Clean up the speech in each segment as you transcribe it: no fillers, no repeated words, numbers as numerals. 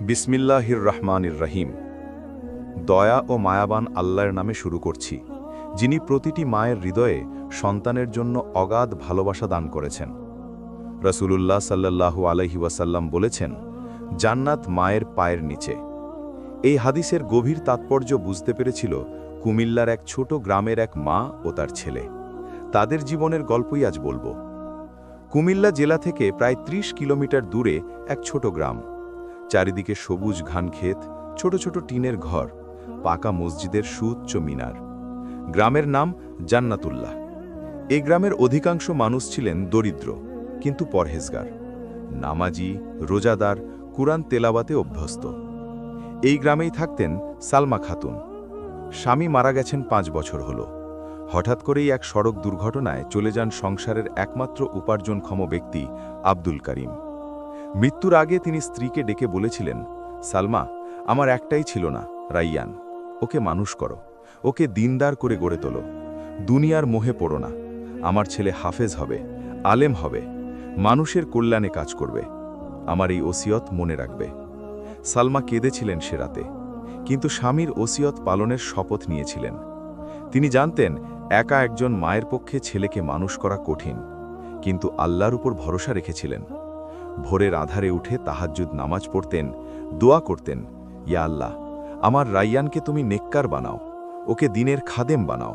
বিসমিল্লাহির রহমানির রহিম। দয়া ও মায়াবান আল্লাহর নামে শুরু করছি, যিনি প্রতিটি মায়ের হৃদয়ে সন্তানের জন্য অগাধ ভালোবাসা দান করেছেন। রাসূলুল্লাহ সাল্লাল্লাহু আলাইহি ওয়াসাল্লাম বলেছেন, জান্নাত মায়ের পায়ের নিচে। এই হাদিসের গভীর তাৎপর্য বুঝতে পেরেছিল কুমিল্লার এক ছোট গ্রামের এক মা ও তার ছেলে। তাদের জীবনের গল্পই আজ বলবো। কুমিল্লা জেলা থেকে প্রায় ৩০ কিলোমিটার দূরে এক ছোট গ্রাম। চারিদিকে সবুজ ঘানক্ষেত, ছোট ছোট টিনের ঘর, পাকা মসজিদের সুউচ্চ মিনার। গ্রামের নাম জান্নাতুল্লাহ। এই গ্রামের অধিকাংশ মানুষ ছিলেন দরিদ্র কিন্তু পরহেজগার, নামাজি, রোজাদার, কুরআন তেলাওয়াতে অভ্যস্ত। এই গ্রামেই থাকতেন সালমা খাতুন। স্বামী মারা গেছেন ৫ বছর হল। হঠাৎ করেই এক সড়ক দুর্ঘটনায় চলে যান সংসারের একমাত্র উপার্জনক্ষম ব্যক্তি আব্দুল করিম। মৃত্যুর আগে তিনি স্ত্রীকে ডেকে বলেছিলেন, সালমা, আমার একটাই ছিল না, রাইয়ান। ওকে মানুষ করো, ওকে দিনদার করে গড়ে তোলো। দুনিয়ার মোহে পড়ো না। আমার ছেলে হাফেজ হবে, আলেম হবে, মানুষের কল্যাণে কাজ করবে। আমার এই ওসিয়ত মনে রাখবে। সালমা কেঁদেছিলেন সে রাতে, কিন্তু স্বামীর ওসিয়ত পালনের শপথ নিয়েছিলেন। তিনি জানতেন একা একজন মায়ের পক্ষে ছেলেকে মানুষ করা কঠিন, কিন্তু আল্লাহর উপর ভরসা রেখেছিলেন। ভোরের আধারে উঠে তাহাজ্জুদ নামাজ পড়তেন, দোয়া করতেন, ইয়া আল্লাহ, আমার রাইয়ানকে তুমি নেককার বানাও, ওকে দিনের খাদেম বানাও।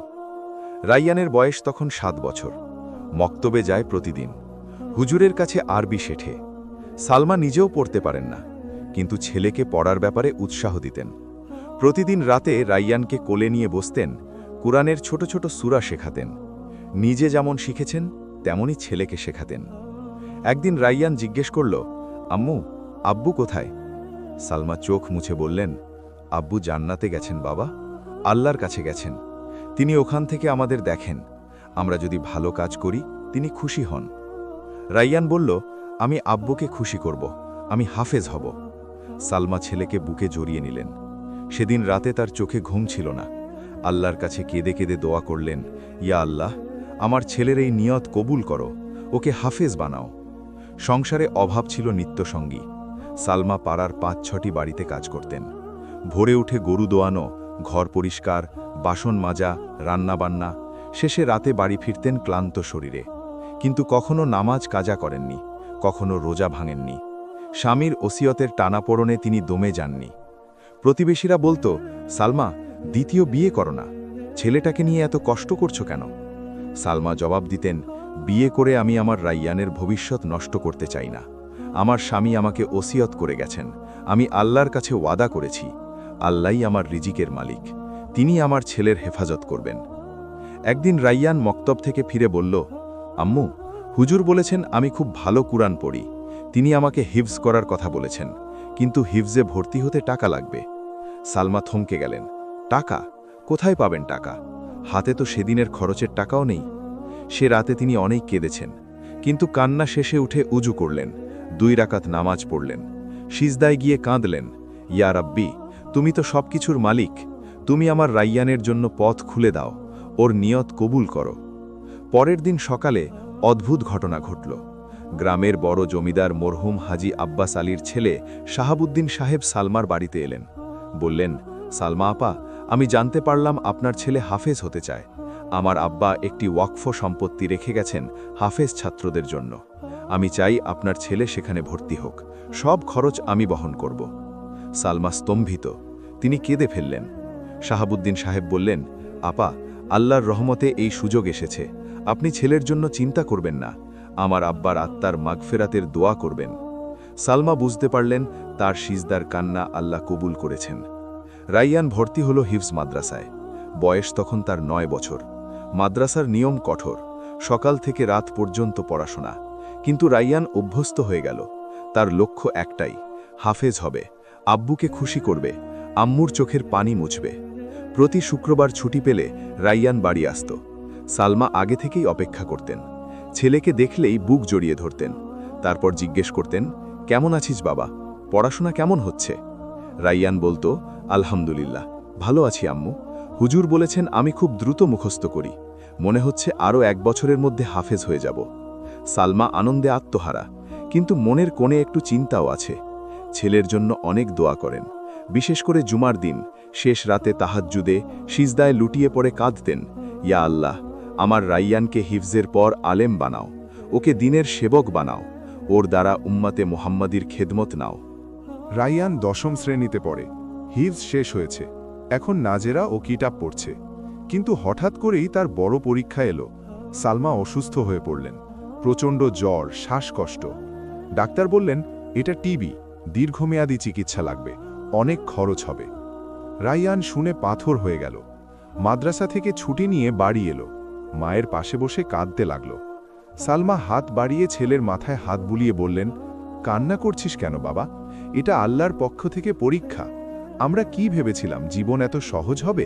রাইয়ানের বয়স তখন ৭ বছর। মক্তবে যায় প্রতিদিন, হুজুরের কাছে আরবি শেঠে। সালমা নিজেও পড়তে পারেন না, কিন্তু ছেলেকে পড়ার ব্যাপারে উৎসাহ দিতেন। প্রতিদিন রাতে রাইয়ানকে কোলে নিয়ে বসতেন, কুরআনের ছোট ছোট সূরা শেখাতেন। নিজে যেমন শিখেছেন তেমনই ছেলেকে শেখাতেন। একদিন রাইয়ান জিজ্ঞেস করল, আম্মু, আব্বু কোথায়? সালমা চোখ মুছে বললেন, আব্বু জান্নাতে গেছেন বাবা, আল্লাহর কাছে গেছেন। তিনি ওখান থেকে আমাদের দেখেন। আমরা যদি ভালো কাজ করি তিনি খুশি হন। রাইয়ান বলল, আমি আব্বুকে খুশি করব, আমি হাফেজ হব। সালমা ছেলেকে বুকে জড়িয়ে নিলেন। সেদিন রাতে তার চোখে ঘুম ছিল না। আল্লাহর কাছে কেঁদে কেঁদে দোয়া করলেন, ইয়া আল্লাহ, আমার ছেলের এই নিয়ত কবুল করো, ওকে হাফেজ বানাও। সংসারে অভাব ছিল নিত্যসঙ্গী। সালমা পাড়ার ৫-৬টি বাড়িতে কাজ করতেন। ভোরে উঠে গরু দোয়ানো, ঘর পরিষ্কার, বাসন মাজা, রান্নাবান্না, শেষে রাতে বাড়ি ফিরতেন ক্লান্ত শরীরে। কিন্তু কখনো নামাজ কাজা করেননি, কখনো রোজা ভাঙেননি। স্বামীর ওসিয়তের টানাপোড়নে তিনি দমে যাননি। প্রতিবেশীরা বলতো, সালমা, দ্বিতীয় বিয়ে করো না, ছেলেটাকে নিয়ে এত কষ্ট করছো কেন? সালমা জবাব দিতেন, বিয়ে করে আমি আমার রাইয়ানের ভবিষ্যৎ নষ্ট করতে চাই না। আমার স্বামী আমাকে ওসিয়ত করে গেছেন, আমি আল্লাহর কাছে ওয়াদা করেছি, আল্লাহই আমার রিজিকের মালিক, তিনি আমার ছেলের হেফাজত করবেন। একদিন রাইয়ান মক্তব থেকে ফিরে বলল, আম্মু, হুজুর বলেছেন আমি খুব ভালো কুরআন পড়ি, তিনি আমাকে হিফজ করার কথা বলেছেন, কিন্তু হিফজে ভর্তি হতে টাকা লাগবে। সালমা থমকে গেলেন। টাকা? কোথায় পাবেন টাকা? হাতে তো সেদিনের খরচের টাকাও নেই। সে রাতে তিনি অনেক কেঁদেছেন, কিন্তু কান্না শেষে উঠে উজু করলেন, 2 রাকাত নামাজ পড়লেন, সিজদায় গিয়ে কাঁদলেন, ইয়া রাব্বি, তুমি তো সবকিছুর মালিক, তুমি আমার রাইয়ানের জন্য পথ খুলে দাও, ওর নিয়ত কবুল করো। পরের দিন সকালে অদ্ভুত ঘটনা ঘটল। গ্রামের বড় জমিদার মরহুম হাজি আব্বাস আলীর ছেলে শাহাবুদ্দিন সাহেব সালমার বাড়িতে এলেন। বললেন, সালমা আপা, আমি জানতে পারলাম আপনার ছেলে হাফেজ হতে চায়। আমার আব্বা একটি ওয়াকফ সম্পত্তি রেখে গেছেন হাফেজ ছাত্রদের জন্য। আমি চাই আপনার ছেলে সেখানে ভর্তি হোক, সব খরচ আমি বহন করব। সালমা স্তম্ভিত, তিনি কেঁদে ফেললেন। শাহাবুদ্দিন সাহেব বললেন, আপা, আল্লাহর রহমতে এই সুযোগ এসেছে, আপনি ছেলের জন্য চিন্তা করবেন না, আমার আব্বার আত্মার মাগফেরাতের দোয়া করবেন। সালমা বুঝতে পারলেন তার সিজদার কান্না আল্লাহ কবুল করেছেন। রাইয়ান ভর্তি হল হিফজ মাদ্রাসায়। বয়স তখন তার 9 বছর। মাদ্রাসার নিয়ম কঠোর, সকাল থেকে রাত পর্যন্ত পড়াশোনা। কিন্তু রাইয়ান অভ্যস্ত হয়ে গেল। তার লক্ষ্য একটাই, হাফেজ হবে, আব্বুকে খুশি করবে, আম্মুর চোখের পানি মুছবে। প্রতি শুক্রবার ছুটি পেলে রাইয়ান বাড়ি আসত। সালমা আগে থেকেই অপেক্ষা করতেন। ছেলেকে দেখলেই বুক জড়িয়ে ধরতেন। তারপর জিজ্ঞেস করতেন, কেমন আছিস বাবা, পড়াশোনা কেমন হচ্ছে? রাইয়ান বলতো, আলহামদুলিল্লাহ, ভালো আছি আম্মু, হুজুর বলেছেন আমি খুব দ্রুত মুখস্থ করি, মনে হচ্ছে আরও 1 বছরের মধ্যে হাফেজ হয়ে যাব। সালমা আনন্দে আত্মহারা, কিন্তু মনের কোণে একটু চিন্তাও আছে। ছেলের জন্য অনেক দোয়া করেন। বিশেষ করে জুমার দিন শেষ রাতে তাহাজ্জুদে সিজদায় লুটিয়ে পড়ে কাঁদতেন, ইয়া আল্লাহ, আমার রাইয়ানকে হিফজের পর আলেম বানাও, ওকে দিনের সেবক বানাও, ওর দ্বারা উম্মাতে মুহাম্মাদির খেদমত নাও। রাইয়ান 10ম শ্রেণীতে পড়ে। হিফজ শেষ হয়েছে, এখন নাজেরা ও কিতাব পড়ছে। কিন্তু হঠাৎ করেই তার বড় পরীক্ষা এলো। সালমা অসুস্থ হয়ে পড়লেন, প্রচণ্ড জ্বর, শ্বাসকষ্ট। ডাক্তার বললেন এটা টিবি, দীর্ঘমেয়াদী চিকিৎসা লাগবে, অনেক খরচ হবে। রাইয়ান শুনে পাথর হয়ে গেল। মাদ্রাসা থেকে ছুটি নিয়ে বাড়ি এলো। মায়ের পাশে বসে কাঁদতে লাগল। সালমা হাত বাড়িয়ে ছেলের মাথায় হাত বুলিয়ে বললেন, কান্না করছিস কেন বাবা? এটা আল্লাহর পক্ষ থেকে পরীক্ষা। আমরা কি ভেবেছিলাম জীবন এত সহজ হবে?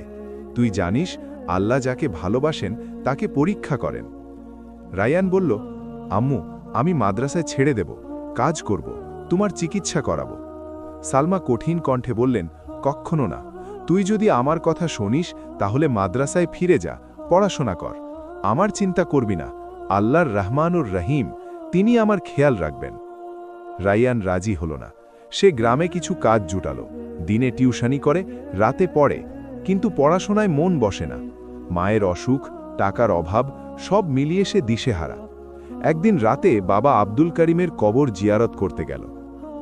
তুই জানিস আল্লাহ যাকে ভালোবাসেন তাকে পরীক্ষা করেন। রায়ান বলল, আম্মু, আমি মাদ্রাসায় ছেড়ে দেব, কাজ করব, তোমার চিকিৎসা করাবো। সালমা কঠিন কণ্ঠে বললেন, কক্ষনো না। তুই যদি আমার কথা শুনিস তাহলে মাদ্রাসায় ফিরে যা, পড়াশোনা কর। আমার চিন্তা করবি না, আল্লাহর রহমানুর রহিম, তিনি আমার খেয়াল রাখবেন। রায়ান রাজি হল না। সে গ্রামে কিছু কাজ জুটালো, দিনে টিউশনি করে, রাতে পড়ে, কিন্তু পড়াশোনায় মন বসে না। মায়ের অসুখ, টাকার অভাব, সব মিলিয়ে সে দিশেহারা। একদিন রাতে বাবা আব্দুল করিমের কবর জিয়ারত করতে গেল।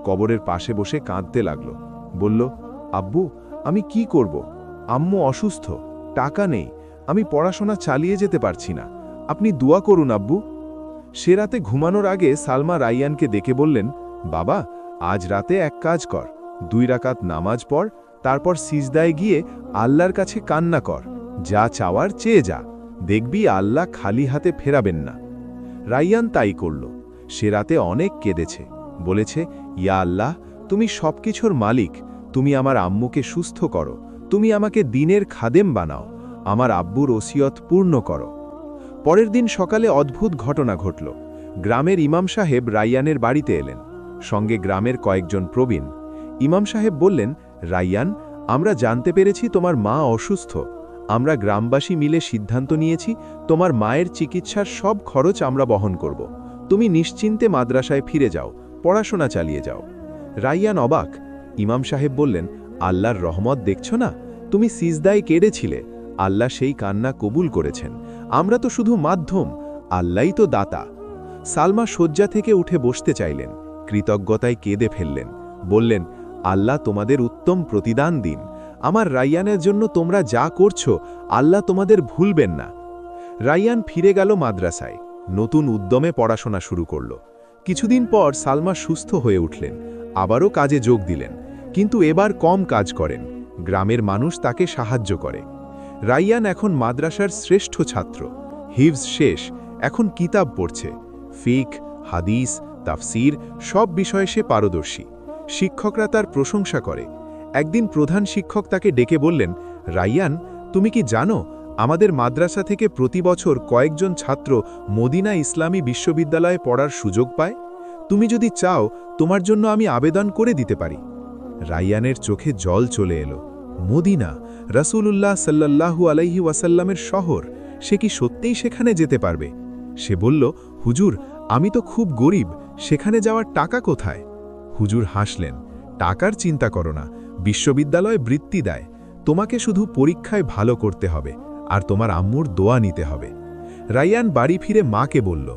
কবরের পাশে বসে কাঁদতে লাগল। বলল, আব্বু, আমি কি করব? আম্মু অসুস্থ, টাকা নেই, আমি পড়াশোনা চালিয়ে যেতে পারছি না, আপনি দোয়া করুন আব্বু। সে রাতে ঘুমানোর আগে সালমা রাইয়ানকে ডেকে বললেন, বাবা, আজ রাতে এক কাজ কর, 2 রাকাত নামাজ পড়, তারপর সিজদায় গিয়ে আল্লাহর কাছে কান্না কর, যা চাওয়ার চেয়ে যা, দেখবি আল্লাহ খালি হাতে ফেরাবেন না। রাইয়ান তাই করল। সে রাতে অনেক কেঁদেছে, বলেছে, ইয়া আল্লাহ, তুমি সবকিছুর মালিক, তুমি আমার আম্মুকে সুস্থ করো, তুমি আমাকে দিনের খাদেম বানাও, আমার আব্বুর ওসিয়ত পূর্ণ করো। পরের দিন সকালে অদ্ভুত ঘটনা ঘটল। গ্রামের ইমাম সাহেব রাইয়ানের বাড়িতে এলেন, সঙ্গে গ্রামের কয়েকজন প্রবীণ। ইমাম সাহেব বললেন, রাইয়ান, আমরা জানতে পেরেছি তোমার মা অসুস্থ। আমরা গ্রামবাসী মিলে সিদ্ধান্ত নিয়েছি তোমার মায়ের চিকিৎসার সব খরচ আমরা বহন করব। তুমি নিশ্চিন্তে মাদ্রাসায় ফিরে যাও, পড়াশোনা চালিয়ে যাও। রাইয়ান অবাক। ইমাম সাহেব বললেন, আল্লাহর রহমত দেখছ না? তুমি সিজদায় কেঁদেছিলে, আল্লাহ সেই কান্না কবুল করেছেন। আমরা তো শুধু মাধ্যম, আল্লাহই তো দাতা। সালমা শয্যা থেকে উঠে বসতে চাইলেন, কৃতজ্ঞতায় কেঁদে ফেললেন। বললেন, আল্লাহ তোমাদের উত্তম প্রতিদান দিন। আমার রাইয়ানের জন্য তোমরা যা করছো, আল্লাহ তোমাদের ভুলবেন না। রাইয়ান ফিরে গেল মাদ্রাসায়, নতুন উদ্যমে পড়াশোনা শুরু করল। কিছুদিন পর সালমা সুস্থ হয়ে উঠলেন, আবারও কাজে যোগ দিলেন, কিন্তু এবার কম কাজ করেন। গ্রামের মানুষ তাকে সাহায্য করে। রাইয়ান এখন মাদ্রাসার শ্রেষ্ঠ ছাত্র। হিফজ শেষ, এখন কিতাব পড়ছে। ফিক, হাদিস, তাফসির সব বিষয়ে সে পারদর্শী। শিক্ষকরা তার প্রশংসা করে। একদিন প্রধান শিক্ষক তাকে ডেকে বললেন, রাইয়ান, তুমি কি জানো আমাদের মাদ্রাসা থেকে প্রতি বছর কয়েকজন ছাত্র মদিনা ইসলামী বিশ্ববিদ্যালয়ে পড়ার সুযোগ পায়? তুমি যদি চাও তোমার জন্য আমি আবেদন করে দিতে পারি। রাইয়ানের চোখে জল চলে এলো। মদিনা, রাসূলুল্লাহ সাল্লাল্লাহু আলাইহি ওয়াসাল্লামের শহর, সে কি সত্যিই সেখানে যেতে পারবে? সে বলল, হুজুর, আমি তো খুব গরিব, সেখানে যাওয়ার টাকা কোথায়? হুজুর হাসলেন, টাকার চিন্তা করো না, বিশ্ববিদ্যালয় বৃত্তি দেয়, তোমাকে শুধু পরীক্ষায় ভালো করতে হবে আর তোমার আম্মুর দোয়া নিতে হবে। রাইয়ান বাড়ি ফিরে মাকে বলল।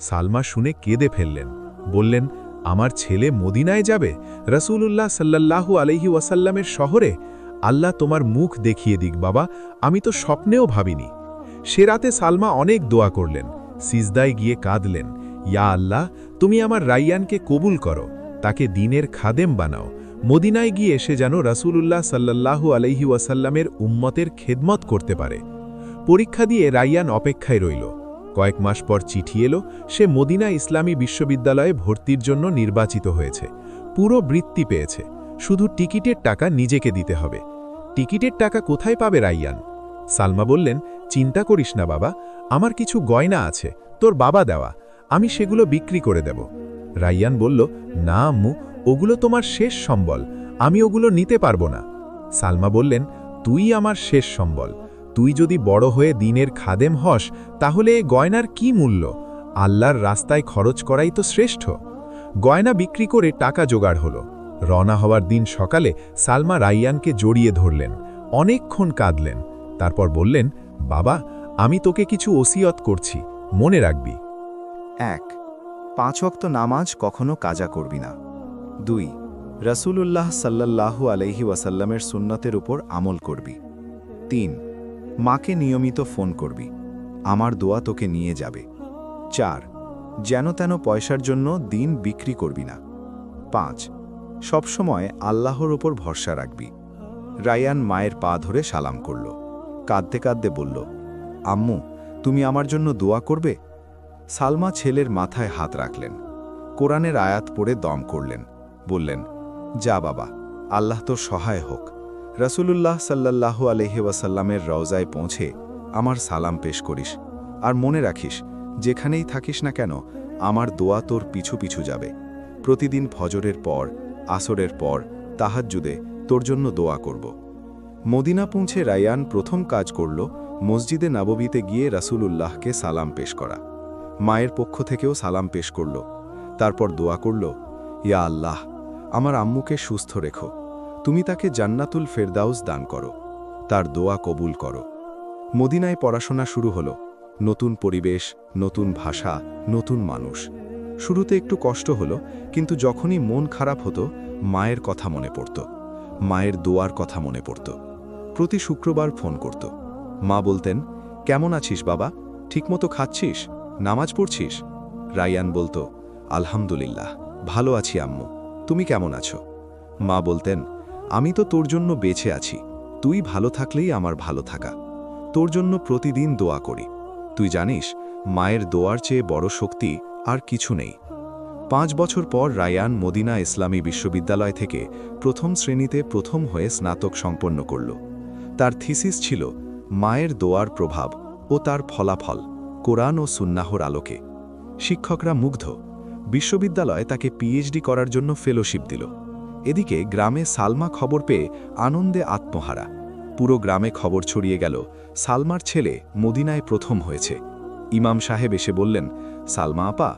সালমা শুনে কেঁদে ফেললেন, বললেন, আমার ছেলে মদিনায় যাবে, রাসূলুল্লাহ সাল্লাল্লাহু আলাইহি ওয়াসাল্লামের শহরে? আল্লাহ তোমার মুখ দেখিয়ে দিক বাবা, আমি তো স্বপ্নেও ভাবিনি। সে রাতে সালমা অনেক দোয়া করলেন, সিজদায় গিয়ে কাঁদলেন, ইয়া আল্লাহ, তুমি আমার রাইয়ানকে কবুল করো, তাকে দিনের খাদেম বানাও, মদিনায় গিয়ে সে যেন রাসূলুল্লাহ সাল্লাল্লাহু আলাইহি ওয়াসাল্লামের উম্মতের খেদমত করতে পারে। পরীক্ষা দিয়ে রাইয়ান অপেক্ষায় রইল। কয়েক মাস পর চিঠি এলো, সে মদিনা ইসলামী বিশ্ববিদ্যালয়ে ভর্তির জন্য নির্বাচিত হয়েছে। পুরো বৃত্তি পেয়েছে, শুধু টিকিটের টাকা নিজেকে দিতে হবে। টিকিটের টাকা কোথায় পাবে রাইয়ান? সালমা বললেন, চিন্তা করিস না বাবা, আমার কিছু গয়না আছে, তোর বাবা দেওয়া, আমি সেগুলো বিক্রি করে দেব। রাইয়ান বলল, না আম্মু, ওগুলো তোমার শেষ সম্বল, আমি ওগুলো নিতে পারবো না। সালমা বললেন, তুই আমার শেষ সম্বল, তুই যদি বড় হয়ে দিনের খাদেম হস তাহলে এ গয়নার কি মূল্য? আল্লাহর রাস্তায় খরচ করাই তো শ্রেষ্ঠ। গয়না বিক্রি করে টাকা জোগাড় হলো। রওনা হওয়ার দিন সকালে সালমা রাইয়ানকে জড়িয়ে ধরলেন, অনেকক্ষণ কাঁদলেন। তারপর বললেন, বাবা, আমি তোকে কিছু ওসিয়ত করছি, মনে রাখবি। 1. 5 ওয়াক্ত নামাজ কখনো কাজা করবি না। 2. রাসূলুল্লাহ সাল্লাল্লাহু আলাইহি ওয়াসাল্লামের সুন্নতের উপর আমল করবি। 3. মাকে নিয়মিত ফোন করবি, আমার দোয়া তোকে নিয়ে যাবে। 4. যেন তেন পয়সার জন্য দিন বিক্রি করবি না। 5. সবসময় আল্লাহর ওপর ভরসা রাখবি। রায়ান মায়ের পা ধরে সালাম করল, কাঁদতে কাঁদতে বলল, আম্মু, তুমি আমার জন্য দোয়া করবে? সালমা ছেলের মাথায় হাত রাখলেন, কোরআনের আয়াত পড়ে দম করলেন, বললেন, যা বাবা, আল্লাহ তোর সহায় হোক। রাসূলুল্লাহ সাল্লাল্লাহু আলাইহি ওয়াসাল্লামের রওজায় পৌঁছে আমার সালাম পেশ করিস, আর মনে রাখিস, যেখানেই থাকিস না কেন আমার দোয়া তোর পিছু পিছু যাবে। প্রতিদিন ফজরের পর, আসরের পর, তাহাজ্জুদে তোর জন্য দোয়া করব। মদিনা পৌঁছে রায়ান প্রথম কাজ করল মসজিদে নববীতে গিয়ে রাসূলুল্লাহকে সালাম পেশ করা। মায়ের পক্ষ থেকেও সালাম পেশ করল, তারপর দোয়া করল, ইয়া আল্লাহ, আমার আম্মুকে সুস্থ রেখো, তুমি তাকে জান্নাতুল ফেরদাউস দান করো, তার দোয়া কবুল করো। মদিনায় পড়াশোনা শুরু হলো, নতুন পরিবেশ, নতুন ভাষা, নতুন মানুষ। শুরুতে একটু কষ্ট হলো, কিন্তু যখনই মন খারাপ হতো মায়ের কথা মনে পড়ত, মায়ের দোয়ার কথা মনে পড়ত। প্রতি শুক্রবার ফোন করত। মা বলতেন, কেমন আছিস বাবা, ঠিকমতো খাচ্ছিস, নামাজ পড়ছিস? রায়ান বলতো, আলহামদুলিল্লাহ, ভালো আছি আম্মু, তুমি কেমন আছো? মা বলতেন, আমি তো তোর জন্য বেঁচে আছি, তুই ভালো থাকলেই আমার ভালো থাকা, তোর জন্য প্রতিদিন দোয়া করি। তুই জানিস, মায়ের দোয়ার চেয়ে বড় শক্তি আর কিছু নেই। 5 বছর পর রায়ান মদিনা ইসলামী বিশ্ববিদ্যালয় থেকে প্রথম শ্রেণীতে প্রথম হয়ে স্নাতক সম্পন্ন করল। তার থিসিস ছিল মায়ের দোয়ার প্রভাব ও তার ফলাফল কোরআন ও সুন্নাহর আলোকে। শিক্ষকরা মুগ্ধ। বিশ্ববিদ্যালয় তাকে পিএইচডি করার জন্য ফেলোশিপ দিল। এদিকে গ্রামে সালমা খবর পেয়ে আনন্দে আত্মহারা। পুরো গ্রামে খবর ছড়িয়ে গেল, সালমার ছেলে মদিনায় প্রথম হয়েছে। ইমাম সাহেব এসে বললেন, সালমা আপা,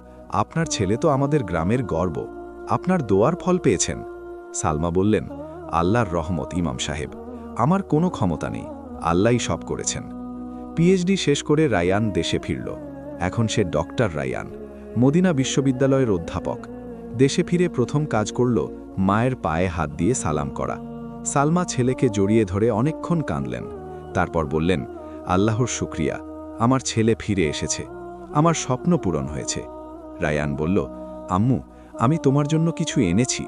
আপনার ছেলে তো আমাদের গ্রামের গর্ব, আপনার দোয়ার ফল পেয়েছেন। সালমা বললেন, আল্লাহর রহমত ইমাম সাহেব, আমার কোনো ক্ষমতা নেই, আল্লাহই সব করেছেন। পিএইচডি শেষ করে রায়ান দেশে ফিরল। এখন সে ডক্টর রায়ান, মদিনা বিশ্ববিদ্যালয়ের অধ্যাপক। দেশে ফিরে প্রথম কাজ করল মায়ের পায়ে হাত দিয়ে সালাম করা। সালমা ছেলেকে জড়িয়ে ধরে অনেকক্ষণ কাঁদলেন, তারপর বললেন, আল্লাহর শুকরিয়া, আমার ছেলে ফিরে এসেছে, আমার স্বপ্ন পূরণ হয়েছে। রায়ান বলল, আম্মু, আমি তোমার জন্য কিছু এনেছি।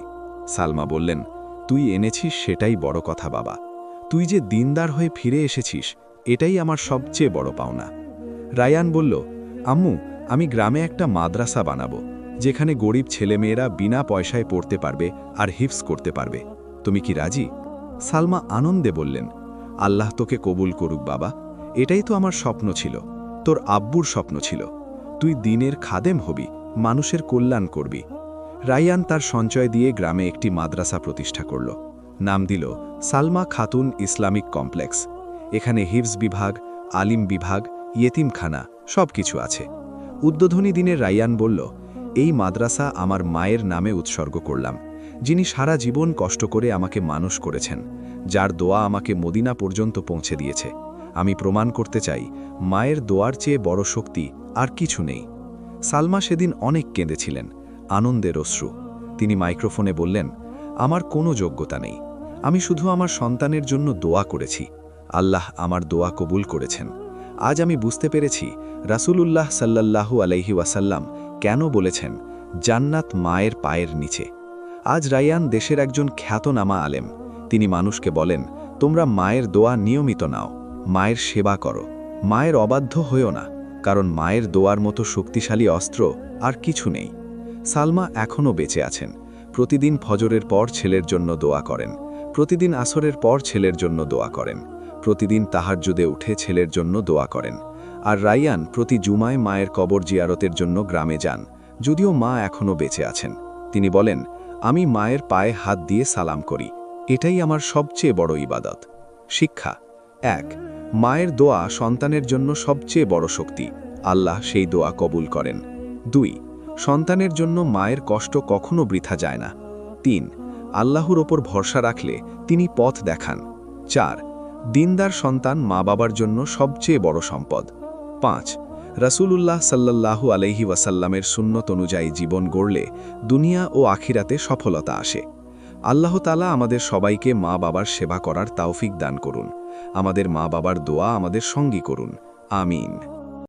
সালমা বললেন, তুই এনেছিস সেটাই বড় কথা বাবা, তুই যে দিনদার হয়ে ফিরে এসেছিস এটাই আমার সবচেয়ে বড় পাওনা। রায়ান বলল, আম্মু, আমি গ্রামে একটা মাদ্রাসা বানাবো, যেখানে গরিব ছেলেমেয়েরা বিনা পয়সায় পড়তে পারবে আর হিফজ করতে পারবে, তুমি কি রাজি? সালমা আনন্দে বললেন, আল্লাহ তোকে কবুল করুক বাবা, এটাই তো আমার স্বপ্ন ছিল, তোর আব্বুর স্বপ্ন ছিল, তুই দিনের খাদেম হবি, মানুষের কল্যাণ করবি। রায়ান তার সঞ্চয় দিয়ে গ্রামে একটি মাদ্রাসা প্রতিষ্ঠা করল। নাম দিল সালমা খাতুন ইসলামিক কমপ্লেক্স। এখানে হিফজ বিভাগ, আলিম বিভাগ, ইয়েতিমখানা সব কিছু আছে। উদ্বোধনী দিনে রায়ান বলল, এই মাদ্রাসা আমার মায়ের নামে উৎসর্গ করলাম, যিনি সারা জীবন কষ্ট করে আমাকে মানুষ করেছেন, যার দোয়া আমাকে মদিনা পর্যন্ত পৌঁছে দিয়েছে। আমি প্রমাণ করতে চাই, মায়ের দোয়ার চেয়ে বড় শক্তি আর কিছু নেই। সালমা সেদিন অনেক কেঁদেছিলেন, আনন্দের অশ্রু। তিনি মাইক্রোফোনে বললেন, আমার কোনো যোগ্যতা নেই, আমি শুধু আমার সন্তানের জন্য দোয়া করেছি, আল্লাহ আমার দোয়া কবুল করেছেন। আজ আমি বুঝতে পেরেছি রাসূলুল্লাহ সাল্লাল্লাহু আলাইহি ওয়াসাল্লাম কেন বলেছেন, জান্নাত মায়ের পায়ের নিচে। আজ রায়ান দেশের একজন খ্যাতনামা আলেম। তিনি মানুষকে বলেন, তোমরা মায়ের দোয়া নিয়মিত নাও, মায়ের সেবা করো, মায়ের অবাধ্য হইও না, কারণ মায়ের দোয়ার মতো শক্তিশালী অস্ত্র আর কিছু নেই। সালমা এখনও বেঁচে আছেন। প্রতিদিন ফজরের পর ছেলের জন্য দোয়া করেন, প্রতিদিন আসরের পর ছেলের জন্য দোয়া করেন, প্রতিদিন তাহাজ্জুদে উঠে ছেলের জন্য দোয়া করেন। আর রায়ান প্রতি জুমায় মায়ের কবর জিয়ারতের জন্য গ্রামে যান, যদিও মা এখনও বেঁচে আছেন। তিনি বলেন, আমি মায়ের পায়ে হাত দিয়ে সালাম করি, এটাই আমার সবচেয়ে বড় ইবাদত। শিক্ষা 1. মায়ের দোয়া সন্তানের জন্য সবচেয়ে বড় শক্তি, আল্লাহ সেই দোয়া কবুল করেন। 2. সন্তানের জন্য মায়ের কষ্ট কখনো বৃথা যায় না। 3. আল্লাহর ওপর ভরসা রাখলে তিনি পথ দেখান। 4 দিনদার সন্তান মা বাবার জন্য সবচেয়ে বড় সম্পদ। 5 রাসূলুল্লাহ সাল্লাল্লাহু আলাইহি ওয়াসাল্লামের সুন্নত অনুযায়ী জীবন গড়লে দুনিয়া ও আখিরাতে সফলতা আসে। আল্লাহ তাআলা আমাদের সবাইকে মা বাবার সেবা করার তৌফিক দান করুন। আমাদের মা বাবার দোয়া আমাদের সঙ্গী করুন। আমিন।